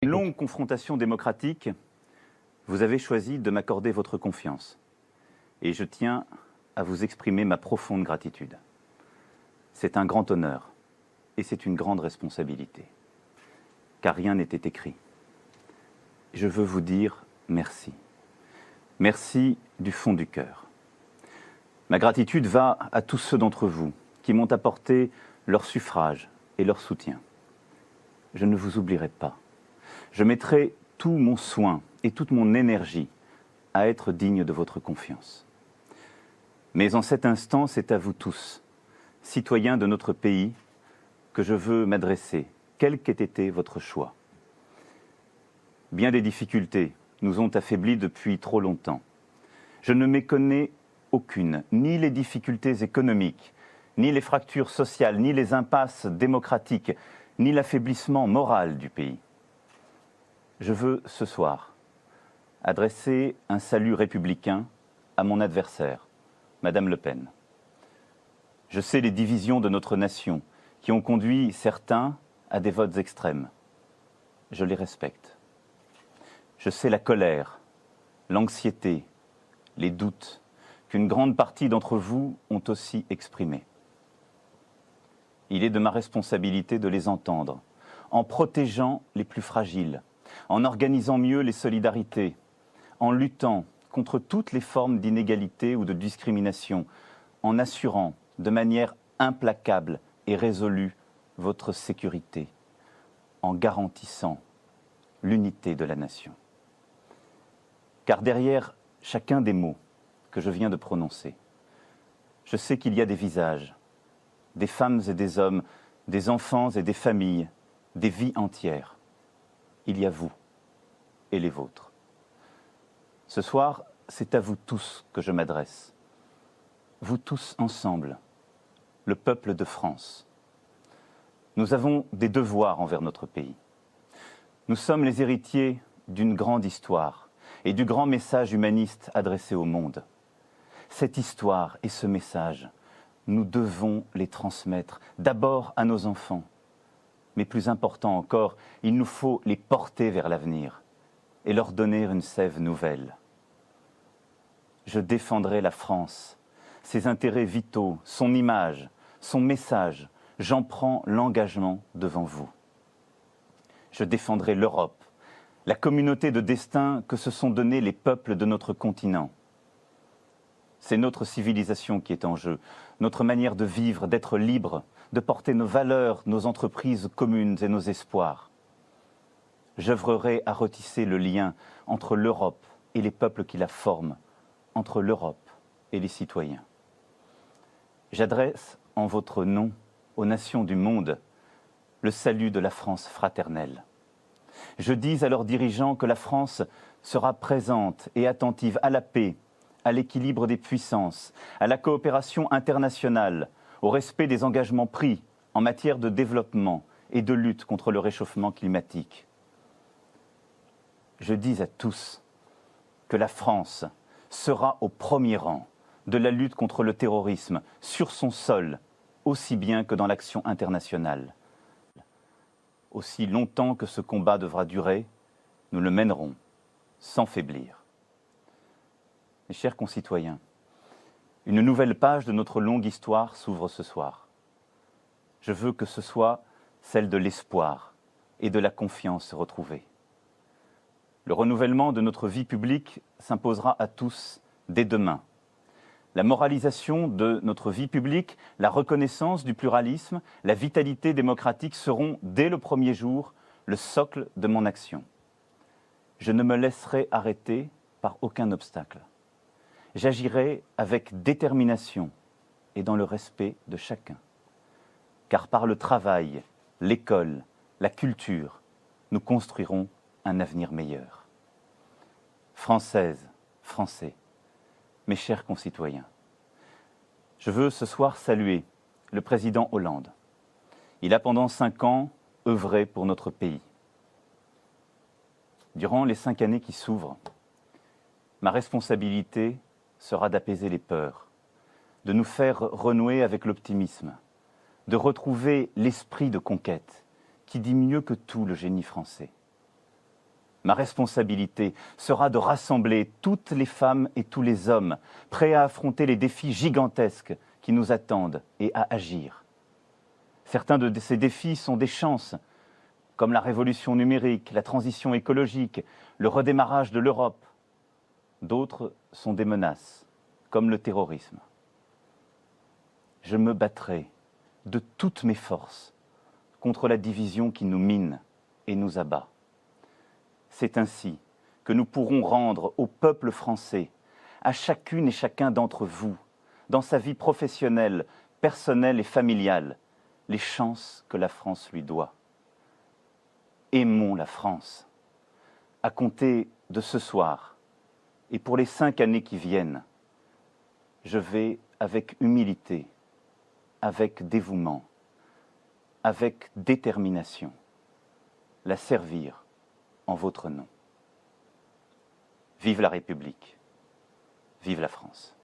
Une longue confrontation démocratique, vous avez choisi de m'accorder votre confiance. Et je tiens à vous exprimer ma profonde gratitude. C'est un grand honneur et c'est une grande responsabilité. Car rien n'était écrit. Je veux vous dire merci. Merci du fond du cœur. Ma gratitude va à tous ceux d'entre vous qui m'ont apporté leur suffrage et leur soutien. Je ne vous oublierai pas. Je mettrai tout mon soin et toute mon énergie à être digne de votre confiance. Mais en cet instant, c'est à vous tous, citoyens de notre pays, que je veux m'adresser, quel qu'ait été votre choix. Bien des difficultés nous ont affaiblis depuis trop longtemps. Je ne méconnais aucune, ni les difficultés économiques, ni les fractures sociales, ni les impasses démocratiques, ni l'affaiblissement moral du pays. Je veux, ce soir, adresser un salut républicain à mon adversaire, Madame Le Pen. Je sais les divisions de notre nation qui ont conduit certains à des votes extrêmes. Je les respecte. Je sais la colère, l'anxiété, les doutes qu'une grande partie d'entre vous ont aussi exprimés. Il est de ma responsabilité de les entendre, en protégeant les plus fragiles, en organisant mieux les solidarités, en luttant contre toutes les formes d'inégalité ou de discrimination, en assurant de manière implacable et résolue votre sécurité, en garantissant l'unité de la nation. Car derrière chacun des mots que je viens de prononcer, je sais qu'il y a des visages, des femmes et des hommes, des enfants et des familles, des vies entières. Il y a vous et les vôtres. Ce soir, c'est à vous tous que je m'adresse. Vous tous ensemble, le peuple de France. Nous avons des devoirs envers notre pays. Nous sommes les héritiers d'une grande histoire et du grand message humaniste adressé au monde. Cette histoire et ce message, nous devons les transmettre d'abord à nos enfants. Mais plus important encore, il nous faut les porter vers l'avenir et leur donner une sève nouvelle. Je défendrai la France, ses intérêts vitaux, son image, son message. J'en prends l'engagement devant vous. Je défendrai l'Europe, la communauté de destin que se sont donnés les peuples de notre continent. C'est notre civilisation qui est en jeu, notre manière de vivre, d'être libre, de porter nos valeurs, nos entreprises communes et nos espoirs. J'œuvrerai à retisser le lien entre l'Europe et les peuples qui la forment, entre l'Europe et les citoyens. J'adresse en votre nom aux nations du monde le salut de la France fraternelle. Je dis à leurs dirigeants que la France sera présente et attentive à la paix, à l'équilibre des puissances, à la coopération internationale, au respect des engagements pris en matière de développement et de lutte contre le réchauffement climatique. Je dis à tous que la France sera au premier rang de la lutte contre le terrorisme sur son sol, aussi bien que dans l'action internationale. Aussi longtemps que ce combat devra durer, nous le mènerons sans faiblir. Mes chers concitoyens, une nouvelle page de notre longue histoire s'ouvre ce soir. Je veux que ce soit celle de l'espoir et de la confiance retrouvée. Le renouvellement de notre vie publique s'imposera à tous dès demain. La moralisation de notre vie publique, la reconnaissance du pluralisme, la vitalité démocratique seront, dès le premier jour, le socle de mon action. Je ne me laisserai arrêter par aucun obstacle. J'agirai avec détermination et dans le respect de chacun. Car par le travail, l'école, la culture, nous construirons un avenir meilleur. Françaises, Français, mes chers concitoyens, je veux ce soir saluer le président Hollande. Il a pendant 5 ans œuvré pour notre pays. Durant les 5 années qui s'ouvrent, ma responsabilité sera d'apaiser les peurs, de nous faire renouer avec l'optimisme, de retrouver l'esprit de conquête qui dit mieux que tout le génie français. Ma responsabilité sera de rassembler toutes les femmes et tous les hommes prêts à affronter les défis gigantesques qui nous attendent et à agir. Certains de ces défis sont des chances, comme la révolution numérique, la transition écologique, le redémarrage de l'Europe. D'autres sont des menaces, comme le terrorisme. Je me battrai de toutes mes forces contre la division qui nous mine et nous abat. C'est ainsi que nous pourrons rendre au peuple français, à chacune et chacun d'entre vous, dans sa vie professionnelle, personnelle et familiale, les chances que la France lui doit. Aimons la France. À compter de ce soir et pour les 5 années qui viennent, je vais avec humilité, avec dévouement, avec détermination, la servir en votre nom. Vive la République, vive la France.